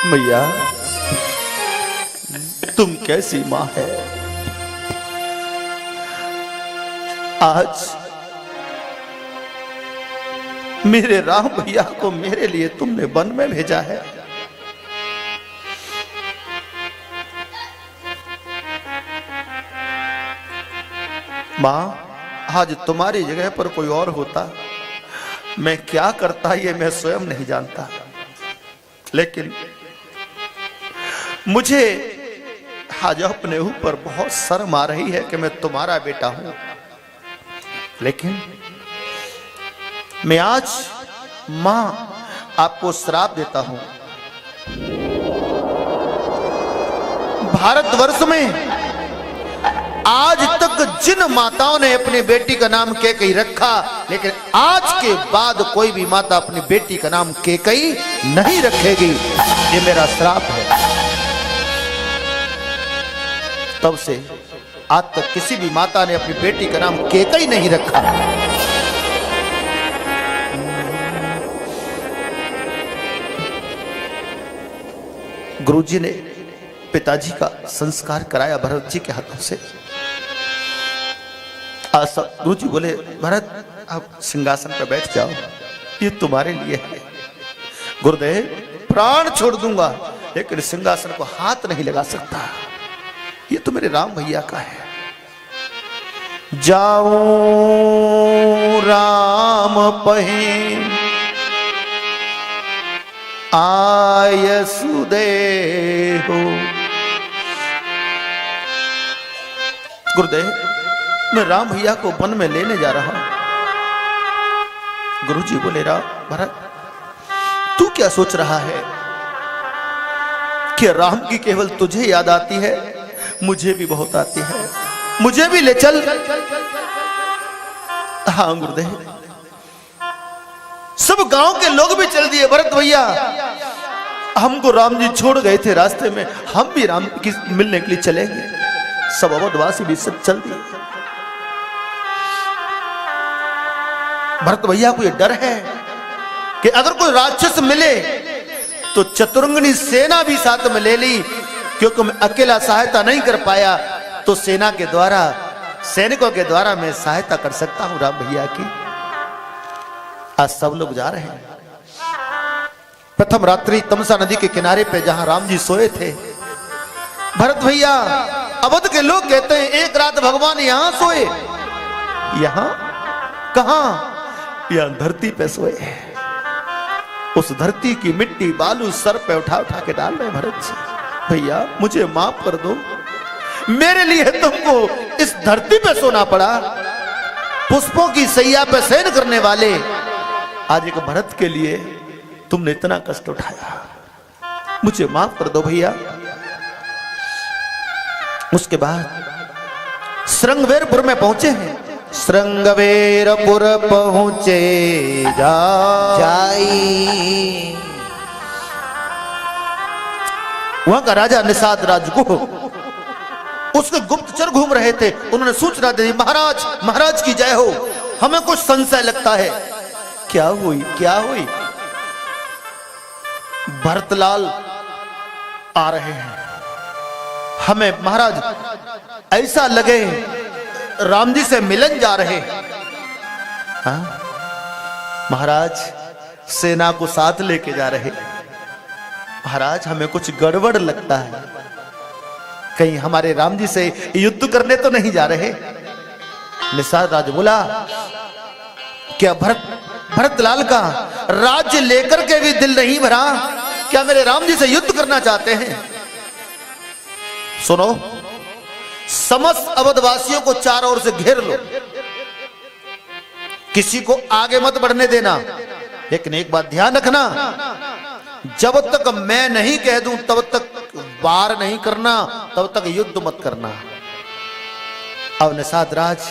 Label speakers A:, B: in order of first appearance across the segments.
A: मैया तुम कैसी मां है। आज मेरे राम भैया को मेरे लिए तुमने वन में भेजा है। मां, आज तुम्हारी जगह पर कोई और होता, मैं क्या करता ये मैं स्वयं नहीं जानता। लेकिन मुझे आज अपने ऊपर बहुत शर्म आ रही है कि मैं तुम्हारा बेटा हूं। लेकिन मैं आज मां आपको श्राप देता हूं। भारतवर्ष में आज तक जिन माताओं ने अपनी बेटी का नाम केकई रखा, लेकिन आज के बाद कोई भी माता अपनी बेटी का नाम केकई नहीं रखेगी। ये मेरा श्राप है। तब से आज तक किसी भी माता ने अपनी बेटी का नाम केकई नहीं रखा। गुरुजी ने पिताजी का संस्कार कराया भरत जी के हाथों से। आज सब गुरुजी बोले, भरत आप सिंहासन पर बैठ जाओ, ये तुम्हारे लिए है। गुरुदेव, प्राण छोड़ दूंगा लेकिन सिंहासन को हाथ नहीं लगा सकता, ये तो मेरे राम भैया का है। जाओ राम पहे आय सुदेहो। गुरुदेव, मैं राम भैया को वन में लेने जा रहा हूं। गुरुजी बोले, राम भरत तू क्या सोच रहा है कि राम की केवल तुझे याद आती है? मुझे भी बहुत आती है, मुझे भी ले चल। हाँ गुरुदेव, सब गांव के लोग भी चल दिए। भरत भैया, हमको राम जी छोड़ गए थे रास्ते में, हम भी राम की मिलने के लिए चलेंगे। सब अवधवासी भी सब चल दिए। भरत भैया को यह डर है कि अगर कोई राक्षस मिले तो चतुरंगनी सेना भी साथ में ले ली, क्योंकि मैं अकेला सहायता नहीं कर पाया, तो सेना के द्वारा, सैनिकों के द्वारा मैं सहायता कर सकता हूं राम भैया की। आज सब लोग जा रहे हैं। प्रथम रात्रि तमसा नदी के किनारे पे जहां राम जी सोए थे, भरत भैया, अवध के लोग कहते हैं एक रात भगवान यहां सोए। यहां कहां? यहां धरती पे सोए। उस धरती की मिट्टी बालू सर पे उठा उठा के डाल रहे। भरत जी, भैया मुझे माफ कर दो, मेरे लिए तुमको इस धरती पे सोना पड़ा। पुष्पों की सैया पे शयन करने वाले आज एक भरत के लिए तुमने इतना कष्ट उठाया, मुझे माफ कर दो भैया। उसके बाद श्रृंगवेरपुर में पहुंचे हैं। श्रृंगवेरपुर पहुंचे जाई, वहां का राजा निषाद राज गुह उसके गुप्तचर घूम रहे थे। उन्होंने सूचना दे दी, महाराज, महाराज की जय हो, हमें कुछ संशय लगता है। क्या हुई, क्या हुई? भरतलाल आ रहे हैं, हमें महाराज ऐसा लगे राम जी से मिलन जा रहे। हाँ महाराज, सेना को साथ लेके जा रहे। महाराज हमें कुछ गड़बड़ लगता है, कहीं हमारे राम जी से युद्ध करने तो नहीं जा रहे। निषाद राज बोला, क्या भरतलाल का राज्य लेकर के भी दिल नहीं भरा? क्या मेरे राम जी से युद्ध करना चाहते हैं? सुनो, समस्त अवधवासियों को चारों ओर से घेर लो, किसी को आगे मत बढ़ने देना। लेकिन एक बात ध्यान रखना, जब तक मैं नहीं कह दूं तब तक वार नहीं करना, तब तक युद्ध मत करना। अब निषाद राज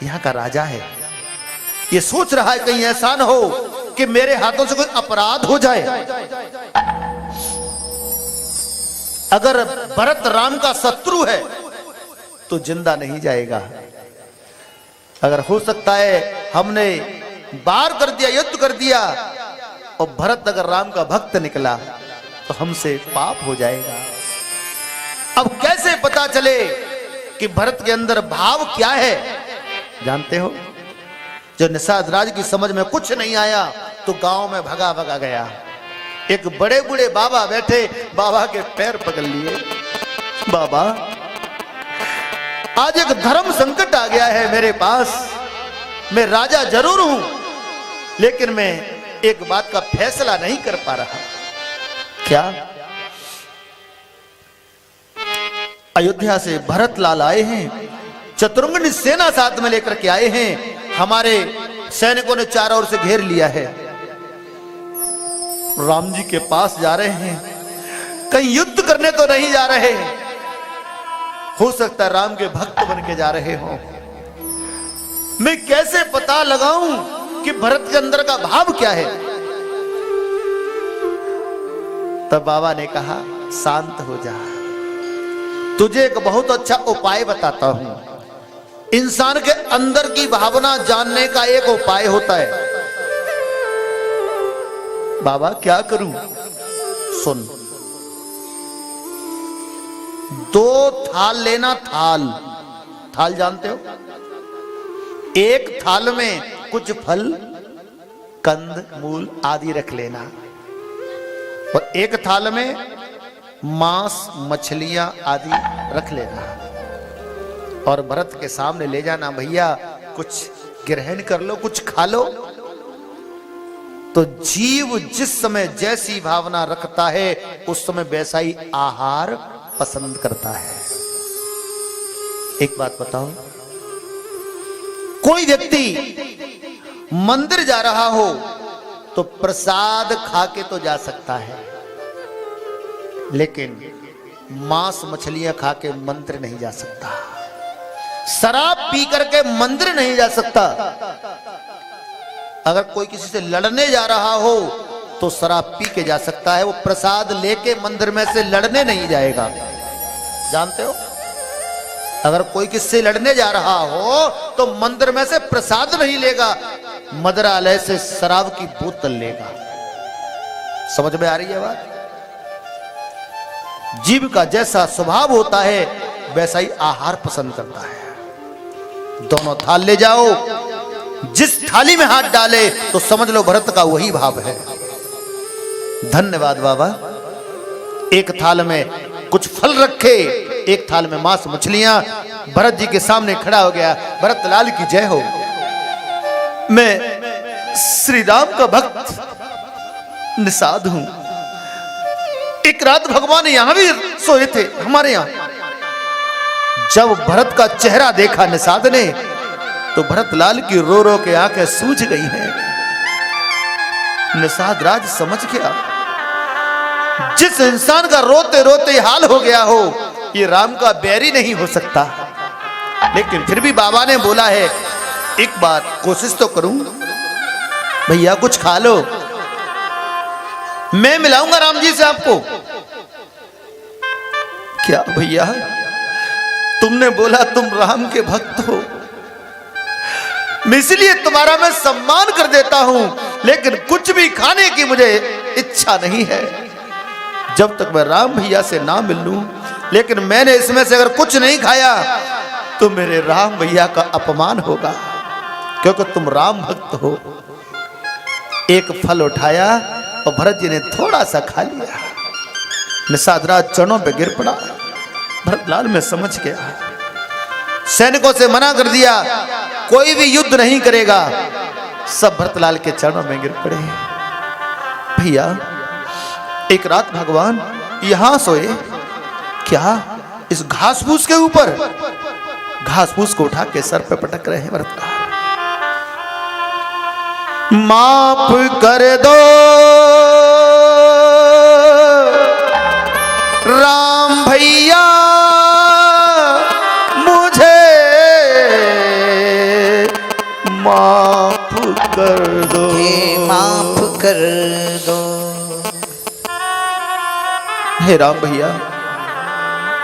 A: यहां का राजा है, ये सोच रहा है कहीं ऐसा न हो कि मेरे हाथों से कोई अपराध हो जाए। अगर भरत राम का शत्रु है तो जिंदा नहीं जाएगा। अगर हो सकता है हमने वार कर दिया, युद्ध कर दिया, और भरत अगर राम का भक्त निकला तो हमसे पाप हो जाएगा। अब कैसे पता चले कि भरत के अंदर भाव क्या है? जानते हो, जो निषाद राज की समझ में कुछ नहीं आया तो गांव में भगा भगा गया। एक बड़े बूढ़े बाबा बैठे, बाबा के पैर पकड़ लिए। बाबा, आज एक धर्म संकट आ गया है मेरे पास। मैं राजा जरूर हूं, लेकिन मैं एक बात का फैसला नहीं कर पा रहा। क्या? अयोध्या से भरत लाल आए हैं, चतुरंगनी सेना साथ में लेकर के आए हैं। हमारे सैनिकों ने चारों ओर से घेर लिया है। राम जी के पास जा रहे हैं, कहीं युद्ध करने तो नहीं जा रहे। हो सकता है राम के भक्त बन के जा रहे हो। मैं कैसे पता लगाऊं कि भरत के अंदर का भाव क्या है? तब बाबा ने कहा, शांत हो जा, तुझे एक बहुत अच्छा उपाय बताता हूं। इंसान के अंदर की भावना जानने का एक उपाय होता है। बाबा, क्या करूं? सुन, 2 थाल लेना। थाल जानते हो? एक थाल में कुछ फल, कंद, मूल आदि रख लेना, और एक थाल में मांस, मछलियां आदि रख लेना, और भरत के सामने ले जाना। भैया, कुछ ग्रहण कर लो, कुछ खा लो। तो जीव जिस समय जैसी भावना रखता है, उस समय वैसा ही आहार पसंद करता है। एक बात बताओ, कोई व्यक्ति मंदिर जा रहा हो तो प्रसाद खा के तो जा सकता है, लेकिन मांस मछलियां खा के मंदिर नहीं जा सकता। शराब पी करके मंदिर नहीं जा सकता। अगर कोई किसी से लड़ने जा रहा हो तो शराब पी के जा सकता है, वो प्रसाद लेके मंदिर में से लड़ने नहीं जाएगा। जानते हो, अगर कोई किससे लड़ने जा रहा हो तो मंदिर में से प्रसाद नहीं लेगा, मदरालय से शराब की बोतल लेगा। समझ में आ रही है बात? जीव का जैसा स्वभाव होता है वैसा ही आहार पसंद करता है। दोनों थाल ले जाओ, जिस थाली में हाथ डाले तो समझ लो भरत का वही भाव है। धन्यवाद बाबा। एक थाल में कुछ फल रखे, एक थाल में मांस मछलियां। भरत जी के सामने खड़ा हो गया। भरत लाल की जय हो। मैं श्री राम का भक्त निषाद हूं। एक रात भगवान यहां भी सोए थे, हमारे यहां। जब भरत का चेहरा देखा निषाद ने, तो भरत लाल की रो रो के आंखें सूज गई हैं। निषाद राज समझ गया, जिस इंसान का रोते रोते हाल हो गया हो, ये राम का बैरी नहीं हो सकता। लेकिन फिर भी बाबा ने बोला है, एक बार कोशिश तो करूं। भैया, कुछ खा लो, मैं मिलाऊंगा राम जी से आपको। क्या भैया, तुमने बोला तुम राम के भक्त हो, इसलिए तुम्हारा मैं सम्मान कर देता हूं, लेकिन कुछ भी खाने की मुझे इच्छा नहीं है जब तक मैं राम भैया से ना मिल लूं। लेकिन मैंने इसमें से अगर कुछ नहीं खाया तो मेरे राम भैया का अपमान होगा, क्योंकि तुम राम भक्त हो। एक फल उठाया और भरत जी ने थोड़ा सा खा लिया। निषाद राज चरणों पे गिर पड़ा। भरत लाल में समझ गया, सैनिकों से मना कर दिया, कोई भी युद्ध नहीं करेगा। सब भरतलाल के चरणों में गिर पड़े। भैया, एक रात भगवान यहां सोए। क्या? इस घास फूस के ऊपर? घास फूस को उठा के सर पे पटक रहे हैं भरतलाल। माफ कर दो राम भैया, मुझे माफ कर दो,
B: माफ कर दो।
A: हे राम भैया,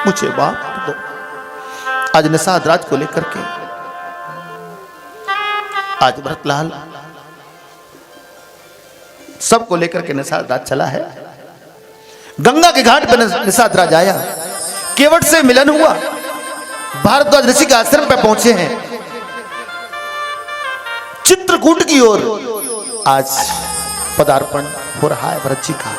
A: मुझे माफ कर दो। आज निषाद राज को लेकर के, आज भरतलाल सबको लेकर के निषाद राज चला है। गंगा के घाट पर निषाद राज आया, केवट से मिलन हुआ, भारद्वाज ऋषि के आश्रम पर पहुंचे हैं। चित्रकूट की ओर आज पदार्पण हो रहा है भरत जी का।